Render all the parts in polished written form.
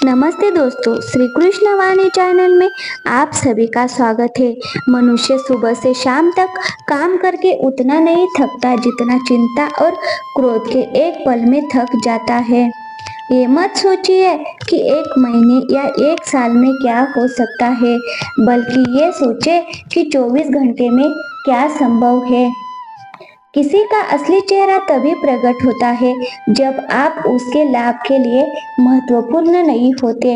नमस्ते दोस्तों, श्री कृष्ण वाणी चैनल में आप सभी का स्वागत है। मनुष्य सुबह से शाम तक काम करके उतना नहीं थकता जितना चिंता और क्रोध के एक पल में थक जाता है। ये मत सोचिए कि एक महीने या एक साल में क्या हो सकता है, बल्कि ये सोचे कि 24 घंटे में क्या संभव है। किसी का असली चेहरा तभी प्रकट होता है जब आप उसके लाभ के लिए महत्वपूर्ण नहीं होते।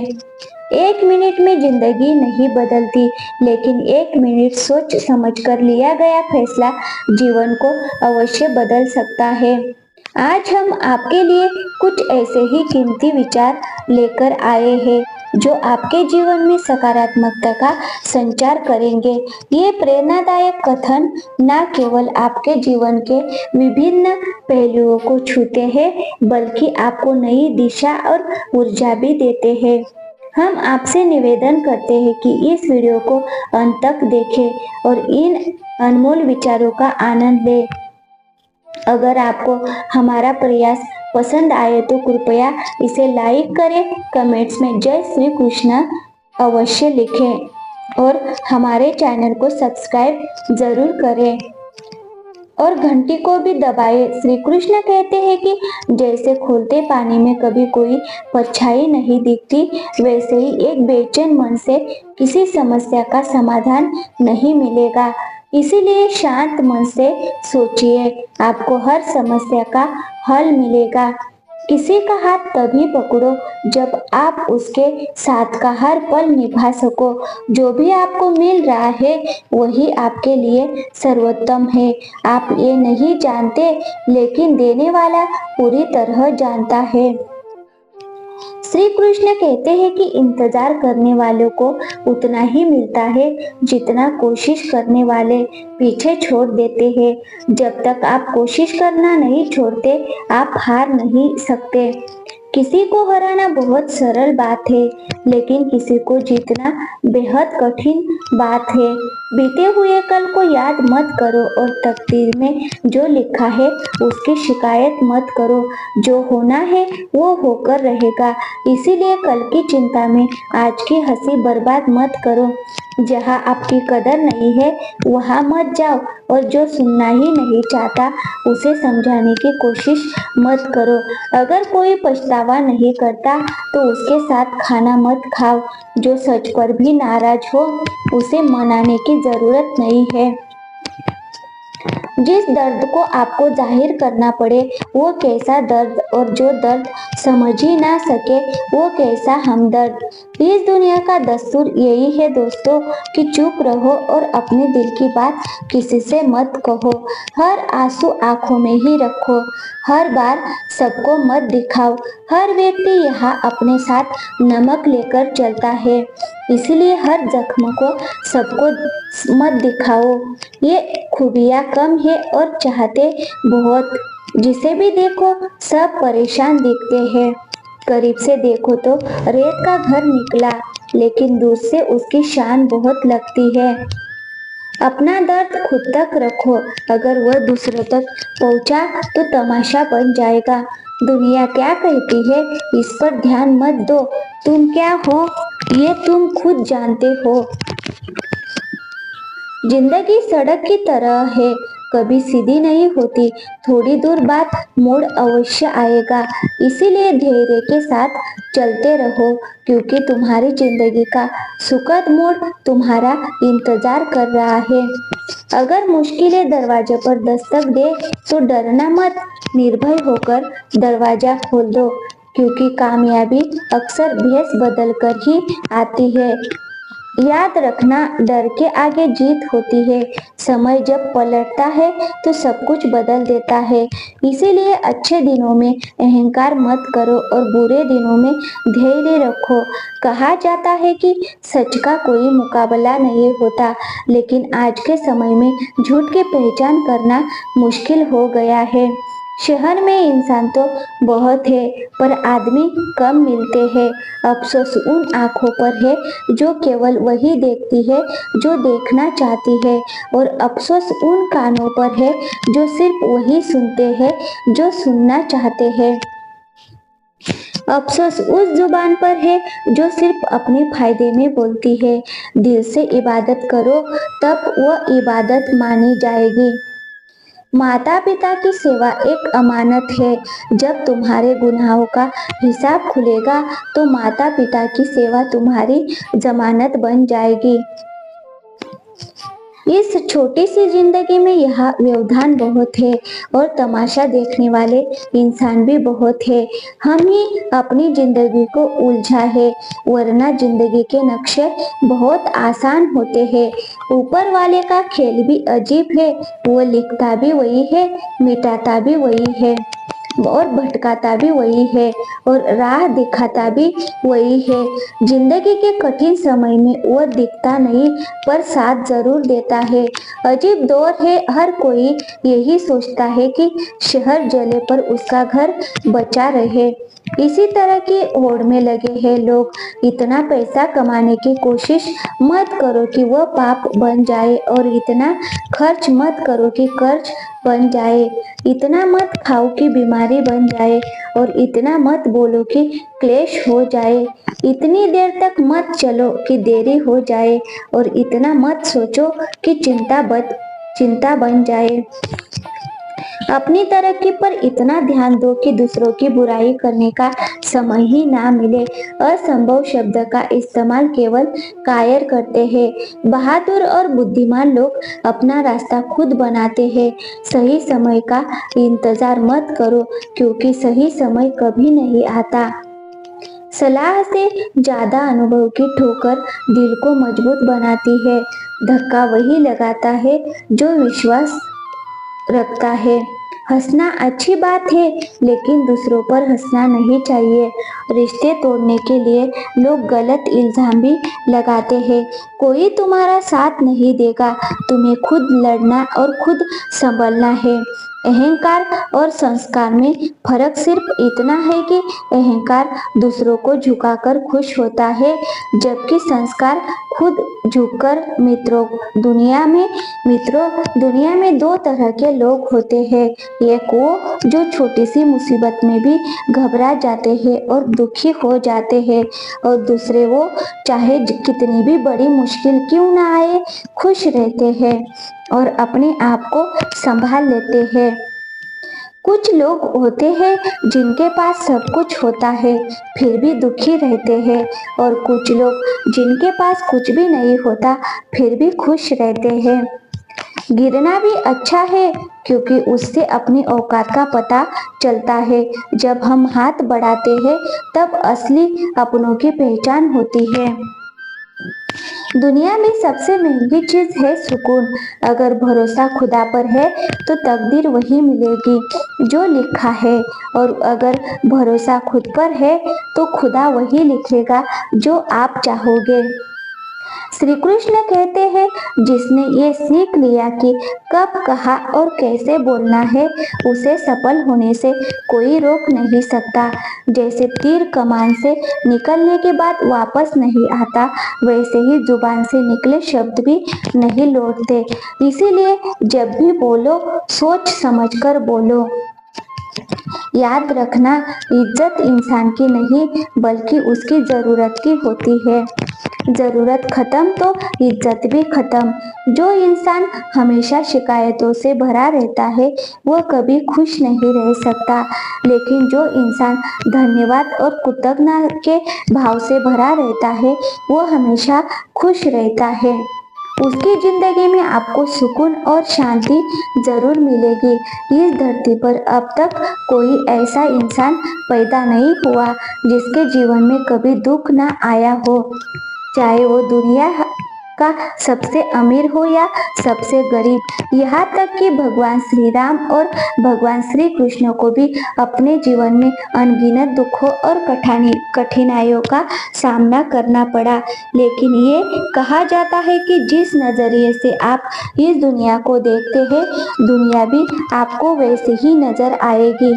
1 मिनट में जिंदगी नहीं बदलती, लेकिन 1 मिनट सोच समझकर लिया गया फैसला जीवन को अवश्य बदल सकता है। आज हम आपके लिए कुछ ऐसे ही कीमती विचार लेकर आए हैं जो आपके जीवन में सकारात्मकता का संचार करेंगे। ये प्रेरणादायक कथन न केवल आपके जीवन के विभिन्न पहलुओं को छूते हैं, बल्कि आपको नई दिशा और ऊर्जा भी देते हैं। हम आपसे निवेदन करते हैं कि इस वीडियो को अंत तक देखें और इन अनमोल विचारों का आनंद लें। अगर आपको हमारा प्रयास पसंद आए तो कृपया इसे लाइक करें, कमेंट्स में जय श्री कृष्ण अवश्य लिखें और हमारे चैनल को सब्सक्राइब जरूर करें और घंटी को भी दबाएं। श्री कृष्ण कहते हैं कि जैसे खोलते पानी में कभी कोई परछाई नहीं दिखती, वैसे ही एक बेचैन मन से किसी समस्या का समाधान नहीं मिलेगा। इसीलिए शांत मन से सोचिए, आपको हर समस्या का हल मिलेगा। किसी का हाथ तभी पकड़ो जब आप उसके साथ का हर पल निभा सको। जो भी आपको मिल रहा है वही आपके लिए सर्वोत्तम है। आप ये नहीं जानते, लेकिन देने वाला पूरी तरह जानता है। श्री कृष्ण कहते हैं कि इंतजार करने वालों को उतना ही मिलता है जितना कोशिश करने वाले पीछे छोड़ देते हैं। जब तक आप कोशिश करना नहीं छोड़ते, आप हार नहीं सकते। किसी को हराना बहुत सरल बात है, लेकिन किसी को जीतना बेहद कठिन बात है। बीते हुए कल को याद मत करो और तकदीर में जो लिखा है उसकी शिकायत मत करो। जो होना है वो होकर रहेगा। इसीलिए कल की चिंता में आज की हंसी बर्बाद मत करो। जहाँ आपकी कदर नहीं है वहाँ मत जाओ, और जो सुनना ही नहीं चाहता उसे समझाने की कोशिश मत करो। अगर कोई पछतावा नहीं करता तो उसके साथ खाना मत खाओ। जो सच पर भी नाराज हो उसे मनाने की जरूरत नहीं है। जिस दर्द को आपको जाहिर करना पड़े वो कैसा दर्द, और जो दर्द समझ ही ना सके वो कैसा हमदर्द। इस दुनिया का दस्तूर यही है दोस्तों कि चुप रहो और अपने दिल की बात किसी से मत कहो। हर आंसू आंखों में ही रखो, हर बार सबको मत दिखाओ। हर व्यक्ति यहाँ अपने साथ नमक लेकर चलता है, इसलिए हर जख्म को सबको मत दिखाओ। ये खूबियाँ कम है और चाहते बहुत। जिसे भी देखो सब परेशान दिखते हैं। करीब से देखो तो रेत का घर निकला, लेकिन दूर से उसकी शान बहुत लगती है। अपना दर्द खुद तक रखो, अगर वह दूसरों तक पहुंचा तो तमाशा बन जाएगा। दुनिया क्या कहती है इस पर ध्यान मत दो। तुम क्या हो ये तुम खुद जानते हो। जिंदगी सड़क की तरह है, कभी सीधी नहीं होती। थोड़ी दूर बाद मोड़ अवश्य आएगा। इसीलिए धैर्य के साथ चलते रहो, क्योंकि तुम्हारी जिंदगी का सुखद मोड़ तुम्हारा इंतजार कर रहा है। अगर मुश्किलें दरवाजे पर दस्तक दे तो डरना मत, निर्भय होकर दरवाजा खोल दो, क्योंकि कामयाबी अक्सर भेष बदल कर ही आती है। याद रखना, डर के आगे जीत होती है। समय जब पलटता है तो सब कुछ बदल देता है। इसीलिए अच्छे दिनों में अहंकार मत करो और बुरे दिनों में धैर्य रखो। कहा जाता है कि सच का कोई मुकाबला नहीं होता, लेकिन आज के समय में झूठ की पहचान करना मुश्किल हो गया है। शहर में इंसान तो बहुत है, पर आदमी कम मिलते हैं। अफसोस उन आंखों पर है जो केवल वही देखती है जो देखना चाहती है, और अफसोस उन कानों पर है जो सिर्फ वही सुनते हैं जो सुनना चाहते हैं। अफसोस उस जुबान पर है जो सिर्फ अपने फायदे में बोलती है। दिल से इबादत करो, तब वह इबादत मानी जाएगी। माता पिता की सेवा एक अमानत है। जब तुम्हारे गुनाहों का हिसाब खुलेगा तो माता पिता की सेवा तुम्हारी जमानत बन जाएगी। इस छोटी सी जिंदगी में यह व्यवधान बहुत है और तमाशा देखने वाले इंसान भी बहुत है। हम ही अपनी जिंदगी को उलझा है, वरना जिंदगी के नक्शे बहुत आसान होते हैं। ऊपर वाले का खेल भी अजीब है, वो लिखता भी वही है, मिटाता भी वही है और भटकाता भी वही है और राह दिखाता भी वही है। जिंदगी के कठिन समय में वो दिखता नहीं पर साथ जरूर देता है। अजीब दौर है, हर कोई यही सोचता है कि शहर जले पर उसका घर बचा रहे। इसी तरह की होड़ में लगे हैं लोग। इतना पैसा कमाने की कोशिश मत करो कि वह पाप बन जाए और इतना खर्च मत करो कि कर्ज बन जाए। इतना मत खाओ कि बीमारी बन जाए और इतना मत बोलो कि क्लेश हो जाए। इतनी देर तक मत चलो कि देरी हो जाए और इतना मत सोचो कि चिंता बन जाए। अपनी तरक्की पर इतना ध्यान दो कि दूसरों की बुराई करने का समय ही ना मिले। असंभव शब्द का इस्तेमाल केवल कायर करते हैं। बहादुर और बुद्धिमान लोग अपना रास्ता खुद बनाते हैं। सही समय का इंतजार मत करो, क्योंकि सही समय कभी नहीं आता। सलाह से ज्यादा अनुभव की ठोकर दिल को मजबूत बनाती है। धक्का वही लगाता है जो विश्वास रखता है। हंसना अच्छी बात है, लेकिन दूसरों पर हंसना नहीं चाहिए। रिश्ते तोड़ने के लिए लोग गलत इल्जाम भी लगाते हैं। कोई तुम्हारा साथ नहीं देगा, तुम्हें खुद लड़ना और खुद संभलना है। अहंकार और संस्कार में फर्क सिर्फ इतना है कि अहंकार दूसरों को झुकाकर खुश होता है, जबकि संस्कार खुद झुककर दुनिया में दो तरह के लोग होते हैं। एक वो जो छोटी सी मुसीबत में भी घबरा जाते हैं और दुखी हो जाते हैं, और दूसरे वो चाहे कितनी भी बड़ी मुश्किल क्यों ना आए, खुश रहते हैं और अपने आप को संभाल लेते हैं। कुछ लोग होते हैं जिनके पास सब कुछ होता है फिर भी दुखी रहते हैं, और कुछ लोग जिनके पास कुछ भी नहीं होता फिर भी खुश रहते हैं। गिरना भी अच्छा है, क्योंकि उससे अपनी औकात का पता चलता है। जब हम हाथ बढ़ाते हैं तब असली अपनों की पहचान होती है। दुनिया में सबसे महंगी चीज है सुकून। अगर भरोसा खुदा पर है तो तकदीर वही मिलेगी जो लिखा है, और अगर भरोसा खुद पर है तो खुदा वही लिखेगा जो आप चाहोगे। श्री कृष्ण कहते हैं, जिसने ये सीख लिया कि कब, कहाँ और कैसे बोलना है, उसे सफल होने से कोई रोक नहीं सकता। जैसे तीर कमान से निकलने के बाद वापस नहीं आता, वैसे ही जुबान से निकले शब्द भी नहीं लौटते। इसीलिए जब भी बोलो सोच समझकर बोलो। याद रखना, इज्जत इंसान की नहीं बल्कि उसकी जरूरत की होती है। जरूरत खत्म तो इज्जत भी खत्म। जो इंसान हमेशा शिकायतों से भरा रहता है वह कभी खुश नहीं रह सकता, लेकिन जो इंसान धन्यवाद और कृतज्ञता के भाव से भरा रहता है वह हमेशा खुश रहता है। उसकी जिंदगी में आपको सुकून और शांति जरूर मिलेगी। इस धरती पर अब तक कोई ऐसा इंसान पैदा नहीं हुआ जिसके जीवन में कभी दुख ना आया हो, चाहे वो दुनिया का सबसे अमीर हो या सबसे गरीब। यहाँ तक कि भगवान श्री राम और भगवान श्री कृष्ण को भी अपने जीवन में अनगिनत दुखों और कठिनाइयों का सामना करना पड़ा, लेकिन ये कहा जाता है कि जिस नजरिए से आप इस दुनिया को देखते हैं, दुनिया भी आपको वैसे ही नजर आएगी।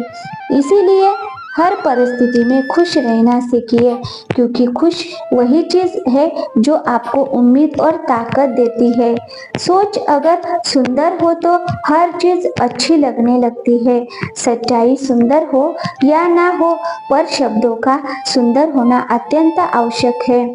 इसीलिए हर परिस्थिति में खुश रहना सीखिए, क्योंकि खुश वही चीज है जो आपको उम्मीद और ताकत देती है। सोच अगर सुंदर हो तो हर चीज अच्छी लगने लगती है। सच्चाई सुंदर हो या ना हो, पर शब्दों का सुंदर होना अत्यंत आवश्यक है,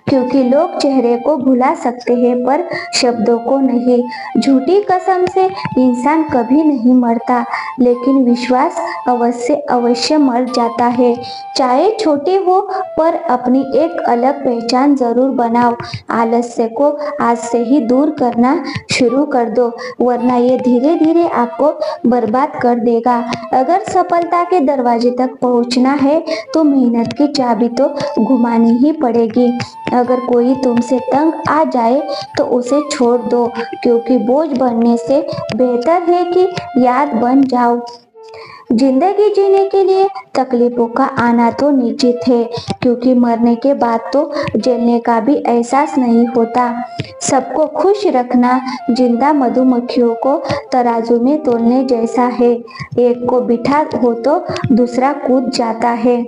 क्योंकि लोग चेहरे को भुला सकते हैं पर शब्दों को नहीं। झूठी कसम से इंसान कभी नहीं मरता, लेकिन विश्वास अवश्य अवश्य मर जाता है। चाहे छोटी हो, पर अपनी एक अलग पहचान जरूर बनाओ। आलस्य को आज से ही दूर करना शुरू कर दो, वरना ये धीरे धीरे आपको बर्बाद कर देगा। अगर सफलता के दरवाजे तक पहुंचना है तो मेहनत की चाबी तो घुमानी ही पड़ेगी। अगर कोई तुमसे तंग आ जाए तो उसे छोड़ दो, क्योंकि बोझ बनने से बेहतर है कि याद बन जाओ। जिंदगी जीने के लिए तकलीफों का आना तो निश्चित है, क्योंकि मरने के बाद तो जलने का भी एहसास नहीं होता। सबको खुश रखना जिंदा मधुमक्खियों को तराजू में तोलने जैसा है। एक को बिठा हो तो दूसरा कूद जाता है।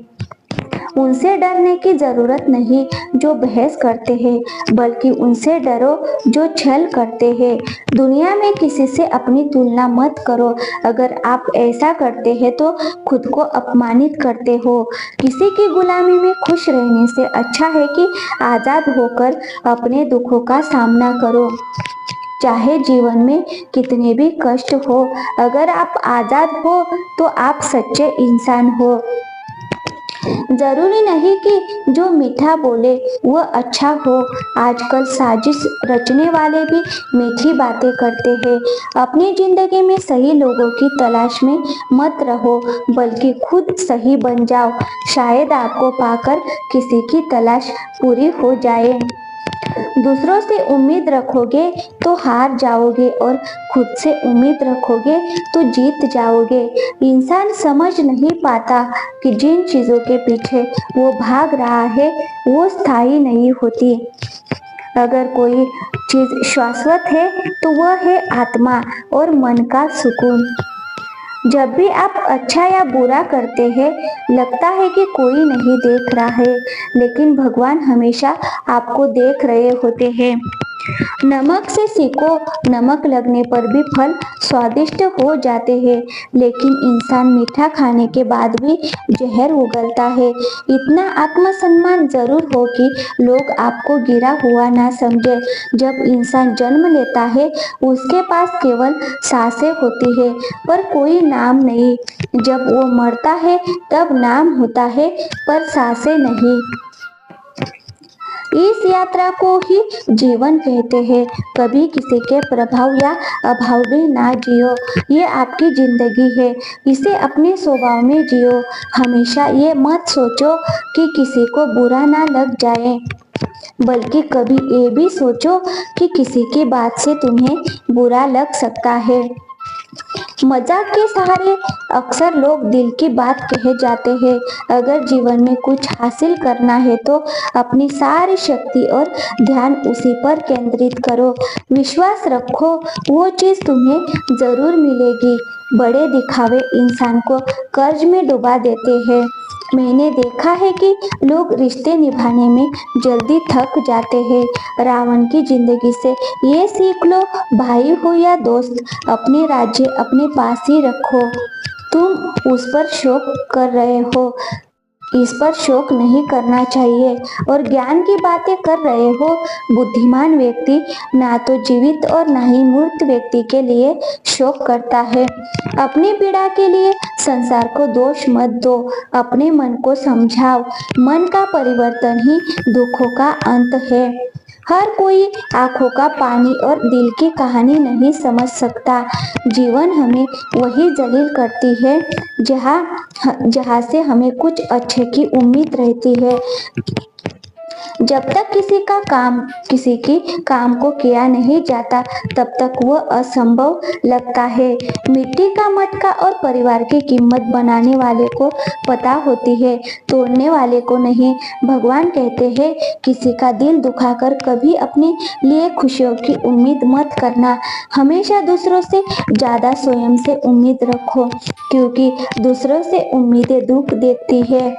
उनसे डरने की जरूरत नहीं जो बहस करते हैं, बल्कि उनसे डरो जो छल करते हैं। दुनिया में किसी से अपनी तुलना मत करो। अगर आप ऐसा करते हैं तो खुद को अपमानित करते हो। किसी की गुलामी में खुश रहने से अच्छा है कि आजाद होकर अपने दुखों का सामना करो, चाहे जीवन में कितने भी कष्ट हो। अगर आप आजाद हो तो आप सच्चे इंसान हो। जरूरी नहीं कि जो मीठा बोले वह अच्छा हो। आजकल साजिश रचने वाले भी मीठी बातें करते हैं। अपनी जिंदगी में सही लोगों की तलाश में मत रहो, बल्कि खुद सही बन जाओ। शायद आपको पाकर किसी की तलाश पूरी हो जाए। दूसरों से उम्मीद रखोगे तो हार जाओगे, और खुद से उम्मीद रखोगे तो जीत जाओगे। इंसान समझ नहीं पाता कि जिन चीजों के पीछे वो भाग रहा है वो स्थायी नहीं होती। अगर कोई चीज शाश्वत है तो वह है आत्मा और मन का सुकून। जब भी आप अच्छा या बुरा करते हैं, लगता है कि कोई नहीं देख रहा है, लेकिन भगवान हमेशा आपको देख रहे होते हैं। नमक से सीखो, नमक लगने पर भी फल स्वादिष्ट हो जाते हैं, लेकिन इंसान मीठा खाने के बाद भी जहर उगलता है। इतना आत्मसम्मान जरूर हो कि लोग आपको गिरा हुआ ना समझे। जब इंसान जन्म लेता है उसके पास केवल सांसें होती है, पर कोई नाम नहीं। जब वो मरता है तब नाम होता है, पर सांसें नहीं। इस यात्रा को ही जीवन कहते हैं। कभी किसी के प्रभाव या अभाव में ना जियो। ये आपकी जिंदगी है, इसे अपने स्वभाव में जियो। हमेशा ये मत सोचो कि किसी को बुरा ना लग जाए, बल्कि कभी ये भी सोचो कि किसी की बात से तुम्हें बुरा लग सकता है। मजाक के सहारे अक्सर लोग दिल की बात कहे जाते हैं। अगर जीवन में कुछ हासिल करना है तो अपनी सारी शक्ति और ध्यान उसी पर केंद्रित करो। विश्वास रखो, वो चीज तुम्हें जरूर मिलेगी। बड़े दिखावे इंसान को कर्ज में डुबा देते हैं। मैंने देखा है कि लोग रिश्ते निभाने में जल्दी थक जाते हैं। रावण की जिंदगी से ये सीख लो, भाई हो या दोस्त, अपने राज्य अपने पास ही रखो। तुम उस पर शोक कर रहे हो, इस पर शोक नहीं करना चाहिए। और ज्ञान की बातें कर रहे हो। बुद्धिमान व्यक्ति ना तो जीवित और ना ही मृत व्यक्ति के लिए शोक करता है। अपनी पीड़ा के लिए संसार को दोष मत दो, अपने मन को समझाओ। मन का परिवर्तन ही दुखों का अंत है। हर कोई आंखों का पानी और दिल की कहानी नहीं समझ सकता। जीवन हमें वही जलील करती है जहाँ से हमें कुछ अच्छे की उम्मीद रहती है। जब तक किसी की काम को किया नहीं जाता तब तक वह असंभव लगता है। मिट्टी का मटका और परिवार की कीमत बनाने वाले को पता होती है, तोड़ने वाले को नहीं। भगवान कहते हैं, किसी का दिल दुखाकर कभी अपने लिए खुशियों की उम्मीद मत करना। हमेशा दूसरों से ज्यादा स्वयं से उम्मीद रखो, क्योंकि दूसरों से उम्मीदें दुख देती है,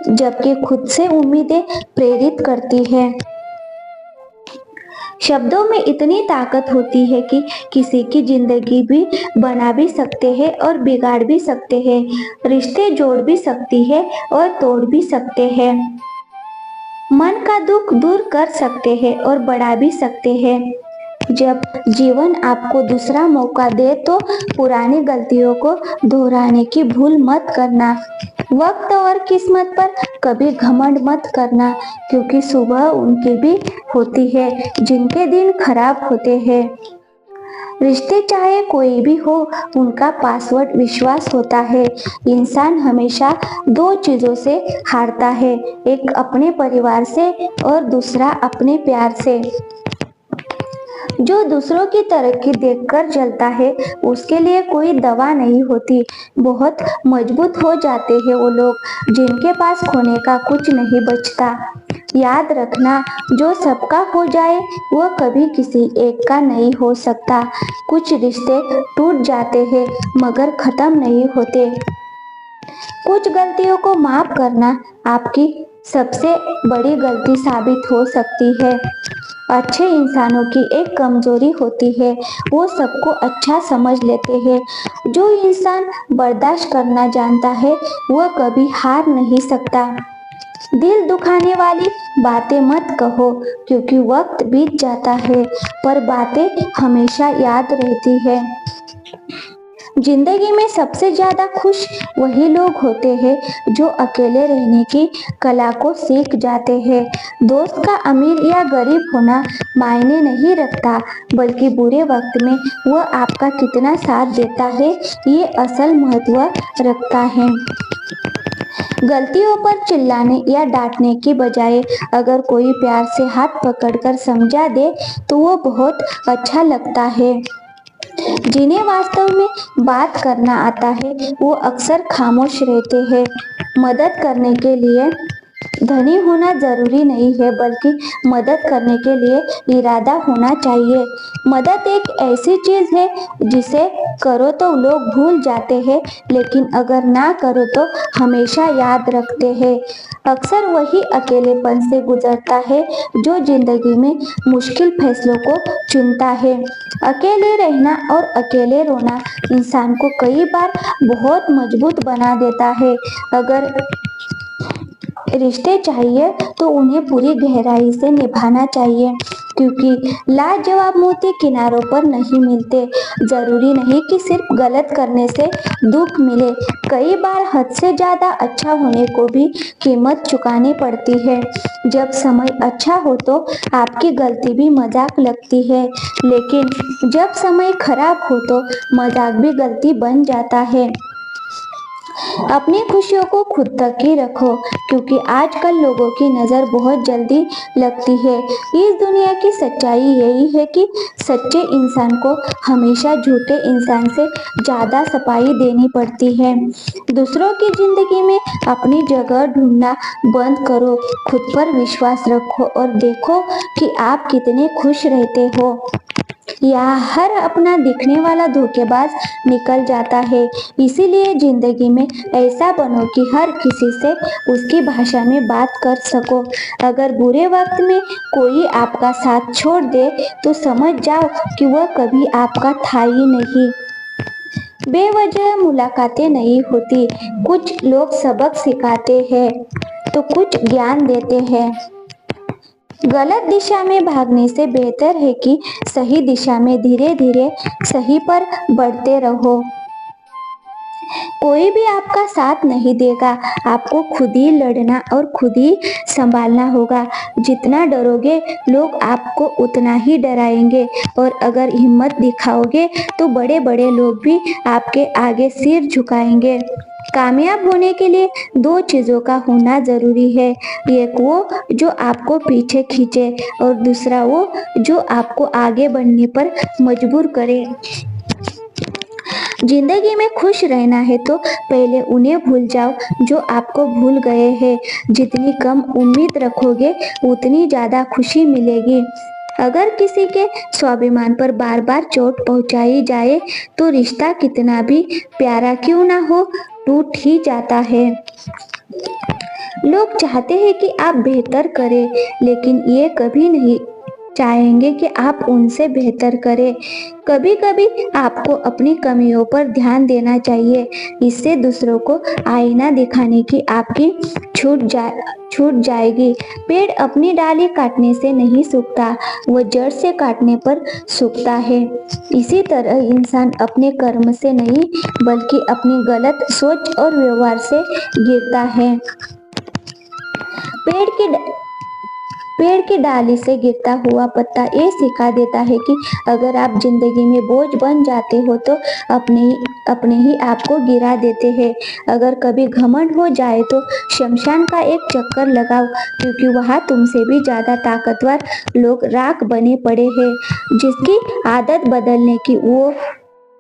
जबकि खुद से उम्मीदें प्रेरित करती है। शब्दों में इतनी ताकत होती है कि किसी की जिंदगी भी बना भी सकते हैं और बिगाड़ भी सकते हैं, रिश्ते जोड़ भी सकती है और तोड़ भी सकते हैं, मन का दुख दूर कर सकते हैं और बढ़ा भी सकते हैं। जब जीवन आपको दूसरा मौका दे तो पुरानी गलतियों को दोहराने की भूल मत करना। वक्त और किस्मत पर कभी घमंड मत करना, क्योंकि सुबह उनकी भी होती है जिनके दिन खराब होते हैं। रिश्ते चाहे कोई भी हो, उनका पासवर्ड विश्वास होता है। इंसान हमेशा दो चीजों से हारता है, एक अपने परिवार से और दूसरा अपने प्यार से। जो दूसरों की तरक्की देखकर जलता है, उसके लिए कोई दवा नहीं होती। बहुत मजबूत हो जाते हैं वो लोग जिनके पास खोने का कुछ नहीं बचता। याद रखना, जो सबका हो जाए वह कभी किसी एक का नहीं हो सकता। कुछ रिश्ते टूट जाते हैं मगर खत्म नहीं होते। कुछ गलतियों को माफ करना आपकी सबसे बड़ी गलती साबित हो सकती है। अच्छे इंसानों की एक कमजोरी होती है, वो सबको अच्छा समझ लेते हैं। जो इंसान बर्दाश्त करना जानता है वह कभी हार नहीं सकता। दिल दुखाने वाली बातें मत कहो, क्योंकि वक्त बीत जाता है पर बातें हमेशा याद रहती है। जिंदगी में सबसे ज्यादा खुश वही लोग होते हैं जो अकेले रहने की कला को सीख जाते हैं। दोस्त का अमीर या गरीब होना मायने नहीं रखता, बल्कि बुरे वक्त में वह आपका कितना साथ देता है ये असल महत्व रखता है। गलतियों पर चिल्लाने या डांटने की बजाय अगर कोई प्यार से हाथ पकड़कर समझा दे तो वो बहुत अच्छा लगता है। जिन्हें वास्तव में बात करना आता है वो अक्सर खामोश रहते हैं। मदद करने के लिए धनी होना जरूरी नहीं है, बल्कि मदद करने के लिए इरादा होना चाहिए। मदद एक ऐसी चीज है जिसे करो तो लोग भूल जाते हैं, लेकिन अगर ना करो तो हमेशा याद रखते हैं। अक्सर वही अकेलेपन से गुजरता है जो जिंदगी में मुश्किल फैसलों को चुनता है। अकेले रहना और अकेले रोना इंसान को कई बार बहुत मजबूत बना देता है। अगर रिश्ते चाहिए तो उन्हें पूरी गहराई से निभाना चाहिए, क्योंकि लाजवाब मोती किनारों पर नहीं मिलते। जरूरी नहीं कि सिर्फ गलत करने से दुख मिले, कई बार हद से ज्यादा अच्छा होने को भी कीमत चुकानी पड़ती है। जब समय अच्छा हो तो आपकी गलती भी मजाक लगती है, लेकिन जब समय खराब हो तो मजाक भी गलती बन जाता है। अपनी खुशियों को खुद तक ही रखो, क्योंकि आजकल लोगों की नज़र बहुत जल्दी लगती है। इस दुनिया की सच्चाई यही है कि सच्चे इंसान को हमेशा झूठे इंसान से ज़्यादा सफाई देनी पड़ती है। दूसरों की जिंदगी में अपनी जगह ढूंढना बंद करो, खुद पर विश्वास रखो और देखो कि आप कितने खुश रहते हो। यहाँ हर अपना दिखने वाला धोखेबाज निकल जाता है, इसीलिए जिंदगी में ऐसा बनो कि हर किसी से उसकी भाषा में बात कर सको। अगर बुरे वक्त में कोई आपका साथ छोड़ दे तो समझ जाओ कि वह कभी आपका था ही नहीं। बेवजह मुलाकातें नहीं होती, कुछ लोग सबक सिखाते हैं तो कुछ ज्ञान देते हैं। गलत दिशा में भागने से बेहतर है कि सही दिशा में धीरे धीरे सही पर बढ़ते रहो। कोई भी आपका साथ नहीं देगा। आपको खुद ही लड़ना और खुद ही संभालना होगा। जितना डरोगे लोग आपको उतना ही डराएंगे, और अगर हिम्मत दिखाओगे तो बड़े बड़े लोग भी आपके आगे सिर झुकाएंगे। कामयाब होने के लिए दो चीजों का होना जरूरी है। एक वो जो आपको पीछे खींचे, और दूसरा वो जो आपको आगे बढ़ने पर मजबूर करे। जिंदगी में खुश रहना है तो पहले उन्हें भूल जाओ जो आपको भूल गए हैं। जितनी कम उम्मीद रखोगे उतनी ज्यादा खुशी मिलेगी। अगर किसी के स्वाभिमान पर बार बार चोट पहुंचाई जाए तो रिश्ता कितना भी प्यारा क्यों ना हो, टूट ही जाता है। लोग चाहते हैं कि आप बेहतर करें, लेकिन ये कभी नहीं चाहेंगे कि आप उनसे बेहतर करें। कभी कभी आपको अपनी कमियों पर ध्यान देना चाहिए। इससे दूसरों को आईना दिखाने की आपकी छूट जाएगी। पेड़ अपनी डाली काटने से नहीं सूखता, वह जड़ से काटने पर सूखता है। इसी तरह इंसान अपने कर्म से नहीं बल्कि अपनी गलत सोच और व्यवहार से गिरता है। पेड़ की डाली से गिरता हुआ पत्ता ये सिखा देता है कि अगर आप जिंदगी में बोझ बन जाते हो तो अपने ही आपको गिरा देते हैं। अगर कभी घमंड हो जाए तो शमशान का एक चक्कर लगाओ, क्योंकि वहाँ तुमसे भी ज्यादा ताकतवर लोग राख बने पड़े हैं। जिसकी आदत बदलने की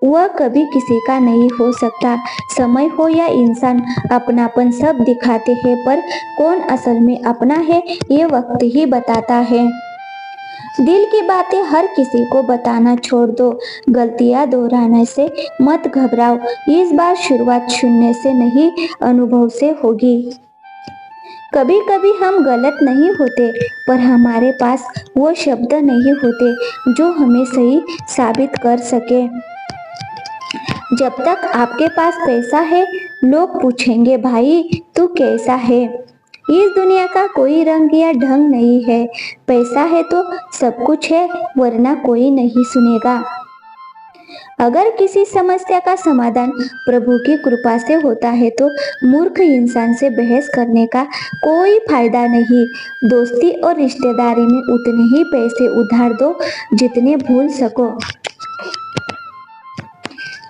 वह कभी किसी का नहीं हो सकता। समय हो या इंसान, अपनापन सब दिखाते हैं, पर कौन असल में अपना है ये वक्त ही बताता है। दिल की बातें हर किसी को बताना छोड़ दो। गलतियां दोहराने से मत घबराओ। इस बार शुरुआत शून्य से नहीं, अनुभव से होगी। कभी कभी हम गलत नहीं होते, पर हमारे पास वो शब्द नहीं होते जो हमें सही साबित कर सके। जब तक आपके पास पैसा है लोग पूछेंगे, भाई तू कैसा है। इस दुनिया का कोई रंग या ढंग नहीं है। पैसा है तो सब कुछ है, वरना कोई नहीं सुनेगा। अगर किसी समस्या का समाधान प्रभु की कृपा से होता है तो मूर्ख इंसान से बहस करने का कोई फायदा नहीं। दोस्ती और रिश्तेदारी में उतने ही पैसे उधार दो जितने भूल सको,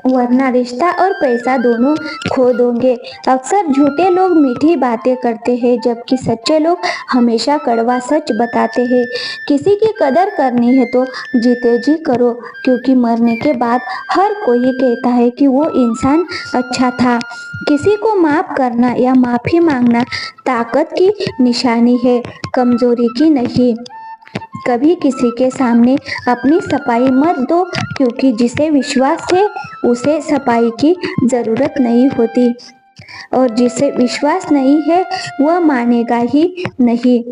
वरना रिश्ता और पैसा दोनों खो दोगे। अक्सर झूठे लोग मीठी बातें करते हैं, जबकि सच्चे लोग हमेशा कड़वा सच बताते हैं। किसी की कदर करनी है तो जीते जी करो, क्योंकि मरने के बाद हर कोई कहता है कि वो इंसान अच्छा था। किसी को माफ करना या माफी मांगना ताकत की निशानी है, कमजोरी की नहीं। कभी किसी के सामने अपनी सफाई मत दो, क्योंकि जिसे विश्वास है उसे सफाई की जरूरत नहीं होती, और जिसे विश्वास नहीं है वह मानेगा ही नहीं।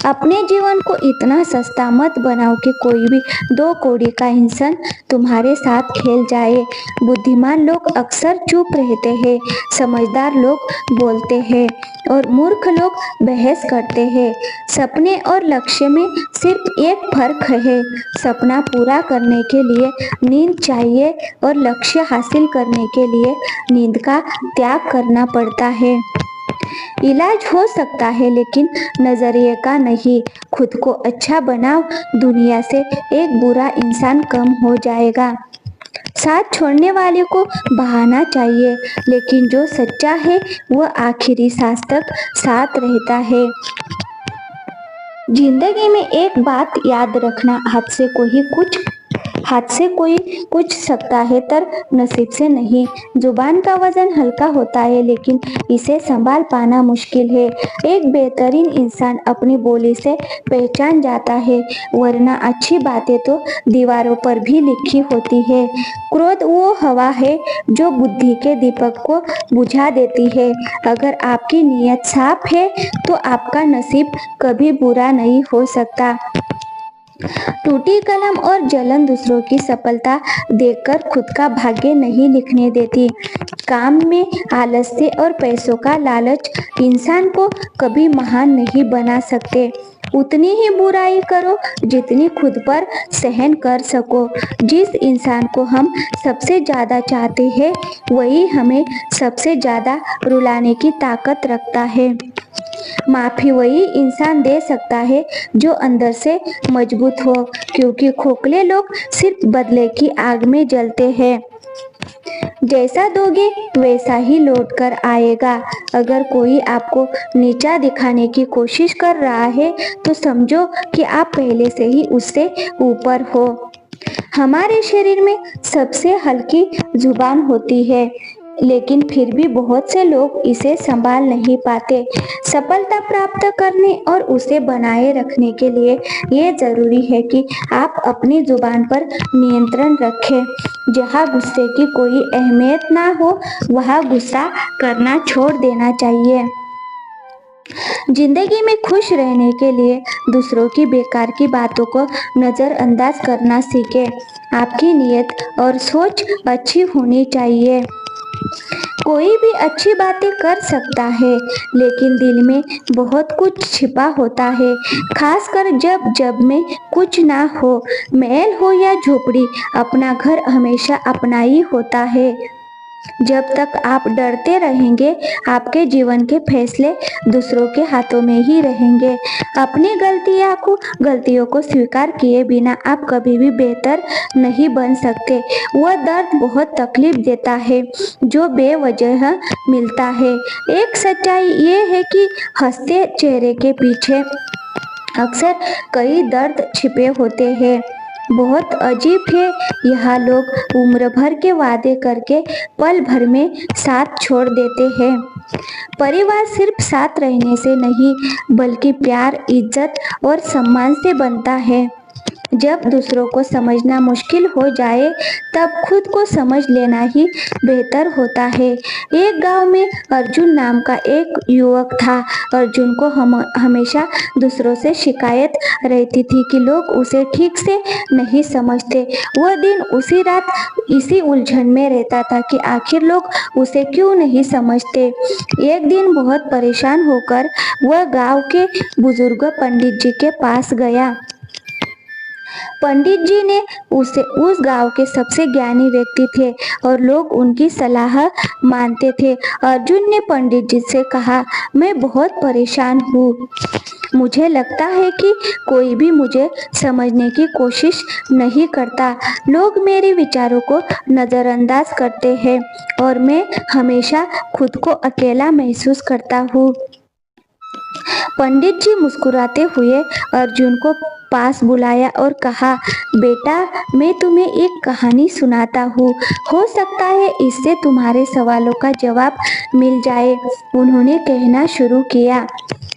अपने जीवन को इतना सस्ता मत बनाओ कि कोई भी दो कौड़ी का इंसान तुम्हारे साथ खेल जाए। बुद्धिमान लोग अक्सर चुप रहते हैं, समझदार लोग बोलते हैं और मूर्ख लोग बहस करते हैं। सपने और लक्ष्य में सिर्फ एक फर्क है। सपना पूरा करने के लिए नींद चाहिए और लक्ष्य हासिल करने के लिए नींद का त्याग करना पड़ता है। इलाज हो सकता है लेकिन नजरिए का नहीं। खुद को अच्छा बनाओ, दुनिया से एक बुरा इंसान कम हो जाएगा। साथ छोड़ने वाले को बहाना चाहिए, लेकिन जो सच्चा है वह आखिरी सांस तक साथ रहता है। जिंदगी में एक बात याद रखना, हाथ से कोई कुछ सकता है पर नसीब से नहीं। जुबान का वजन हल्का होता है, लेकिन इसे संभाल पाना मुश्किल है। एक बेहतरीन इंसान अपनी बोली से पहचान जाता है, वरना अच्छी बातें तो दीवारों पर भी लिखी होती है। क्रोध वो हवा है जो बुद्धि के दीपक को बुझा देती है। अगर आपकी नीयत साफ है तो आपका नसीब कभी बुरा नहीं हो सकता। टूटी कलम और जलन दूसरों की सफलता देखकर खुद का भाग्य नहीं लिखने देती। काम में आलस्य और पैसों का लालच इंसान को कभी महान नहीं बना सकते। उतनी ही बुराई करो जितनी खुद पर सहन कर सको। जिस इंसान को हम सबसे ज़्यादा चाहते हैं वही हमें सबसे ज़्यादा रुलाने की ताकत रखता है। माफ़ी वही इंसान दे सकता है जो अंदर से मजबूत हो, क्योंकि खोखले लोग सिर्फ बदले की आग में जलते हैं। जैसा दोगे वैसा ही लौट कर आएगा। अगर कोई आपको नीचा दिखाने की कोशिश कर रहा है तो समझो कि आप पहले से ही उससे ऊपर हो। हमारे शरीर में सबसे हल्की जुबान होती है, लेकिन फिर भी बहुत से लोग इसे संभाल नहीं पाते। सफलता प्राप्त करने और उसे बनाए रखने के लिए ये जरूरी है कि आप अपनी जुबान पर नियंत्रण रखें। जहाँ गुस्से की कोई अहमियत ना हो वहाँ गुस्सा करना छोड़ देना चाहिए। जिंदगी में खुश रहने के लिए दूसरों की बेकार की बातों को नज़रअंदाज करना सीखें। आपकी नीयत और सोच अच्छी होनी चाहिए। कोई भी अच्छी बातें कर सकता है, लेकिन दिल में बहुत कुछ छिपा होता है, खासकर जब में कुछ ना हो। महल हो या झोपड़ी, अपना घर हमेशा अपना ही होता है। जब तक आप डरते रहेंगे आपके जीवन के फैसले दूसरों के हाथों में ही रहेंगे। अपनी गलतियों को स्वीकार किए बिना आप कभी भी बेहतर नहीं बन सकते। वह दर्द बहुत तकलीफ देता है जो बेवजह मिलता है। एक सच्चाई ये है कि हंसते चेहरे के पीछे अक्सर कई दर्द छिपे होते हैं। बहुत अजीब है, यहाँ लोग उम्र भर के वादे करके पल भर में साथ छोड़ देते हैं। परिवार सिर्फ साथ रहने से नहीं बल्कि प्यार, इज्जत और सम्मान से बनता है। जब दूसरों को समझना मुश्किल हो जाए तब खुद को समझ लेना ही बेहतर होता है। एक गांव में अर्जुन नाम का एक युवक था। अर्जुन को हमेशा दूसरों से शिकायत रहती थी कि लोग उसे ठीक से नहीं समझते। वह दिन उसी रात इसी उलझन में रहता था कि आखिर लोग उसे क्यों नहीं समझते। एक दिन बहुत परेशान होकर वह गांव के बुजुर्ग पंडित जी के पास गया। पंडित जी ने उस गांव के सबसे ज्ञानी व्यक्ति थे और लोग उनकी सलाह मानते थे। अर्जुन ने पंडित जी से कहा, मैं बहुत परेशान हूँ। मुझे लगता है कि कोई भी मुझे समझने की कोशिश नहीं करता। लोग मेरे विचारों को नज़रअंदाज करते हैं और मैं हमेशा खुद को अकेला महसूस करता हूँ। पंडित जी मुस्कुराते हुए अर्जुन को पास बुलाया और कहा, बेटा, मैं तुम्हें एक कहानी सुनाता हूँ। हो सकता है इससे तुम्हारे सवालों का जवाब मिल जाए। उन्होंने कहना शुरू किया।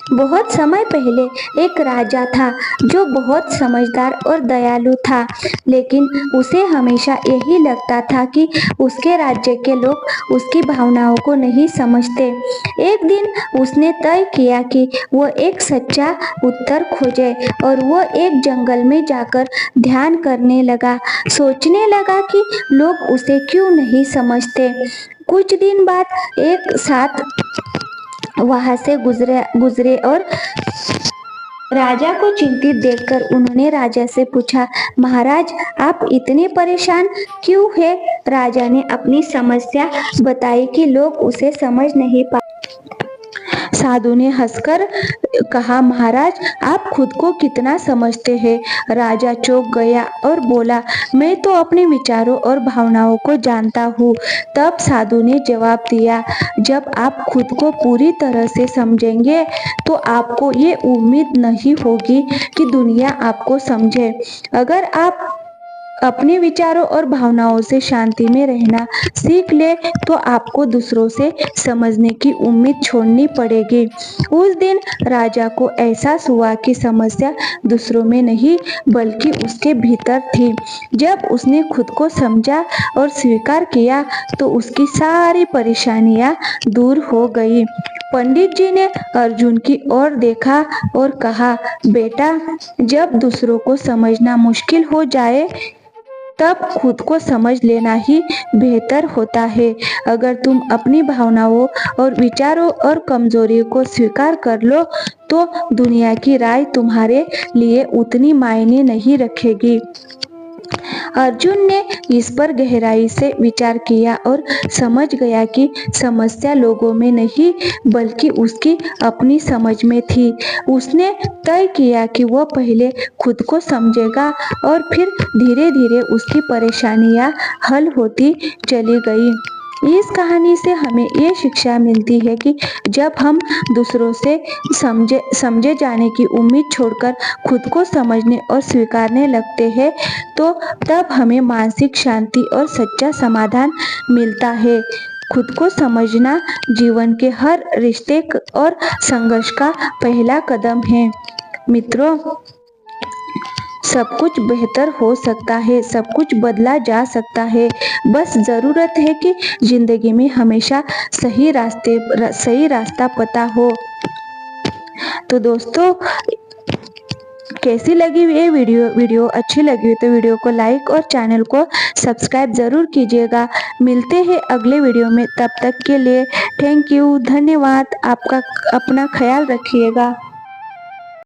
बहुत समय पहले एक राजा था जो बहुत समझदार और दयालु था, लेकिन उसे हमेशा यही लगता था कि उसके राज्य के लोग उसकी भावनाओं को नहीं समझते। एक दिन उसने तय किया कि वह एक सच्चा उत्तर खोजे और वह एक जंगल में जाकर ध्यान करने लगा। सोचने लगा कि लोग उसे क्यों नहीं समझते। कुछ दिन बाद एक साथ वहां से गुजरे और राजा को चिंतित देखकर उन्होंने राजा से पूछा, महाराज, आप इतने परेशान क्यों हैं? राजा ने अपनी समस्या बताई कि लोग उसे समझ नहीं पा। साधु ने हंसकर कहा, महाराज, आप खुद को कितना समझते हैं? राजा चौंक गया और बोला, मैं तो अपने विचारों और भावनाओं को जानता हूँ। तब साधु ने जवाब दिया, जब आप खुद को पूरी तरह से समझेंगे तो आपको ये उम्मीद नहीं होगी कि दुनिया आपको समझे। अगर आप अपने विचारों और भावनाओं से शांति में रहना सीख ले तो आपको दूसरों से समझने की उम्मीद छोड़नी पड़ेगी। उस दिन राजा को एहसास हुआ कि समस्या दूसरों में नहीं बल्कि उसके भीतर थी। जब उसने खुद को समझा और स्वीकार किया तो उसकी सारी परेशानियां दूर हो गई। पंडित जी ने अर्जुन की ओर देखा और कहा, बेटा, जब दूसरों को समझना मुश्किल हो जाए तब खुद को समझ लेना ही बेहतर होता है। अगर तुम अपनी भावनाओं और विचारों और कमजोरियों को स्वीकार कर लो तो दुनिया की राय तुम्हारे लिए उतनी मायने नहीं रखेगी। अर्जुन ने इस पर गहराई से विचार किया और समझ गया कि समस्या लोगों में नहीं बल्कि उसकी अपनी समझ में थी। उसने तय किया कि वह पहले खुद को समझेगा और फिर धीरे धीरे उसकी परेशानियां हल होती चली गई। इस कहानी से हमें ये शिक्षा मिलती है कि जब हम दूसरों से समझे जाने की उम्मीद छोड़कर खुद को समझने और स्वीकारने लगते हैं तो तब हमें मानसिक शांति और सच्चा समाधान मिलता है। खुद को समझना जीवन के हर रिश्ते और संघर्ष का पहला कदम है। मित्रों, सब कुछ बेहतर हो सकता है, सब कुछ बदला जा सकता है। बस ज़रूरत है कि जिंदगी में हमेशा सही रास्ता पता हो। तो दोस्तों, कैसी लगी ये वीडियो अच्छी लगी तो वीडियो को लाइक और चैनल को सब्सक्राइब ज़रूर कीजिएगा। मिलते हैं अगले वीडियो में, तब तक के लिए थैंक यू, धन्यवाद। आपका अपना ख्याल रखिएगा।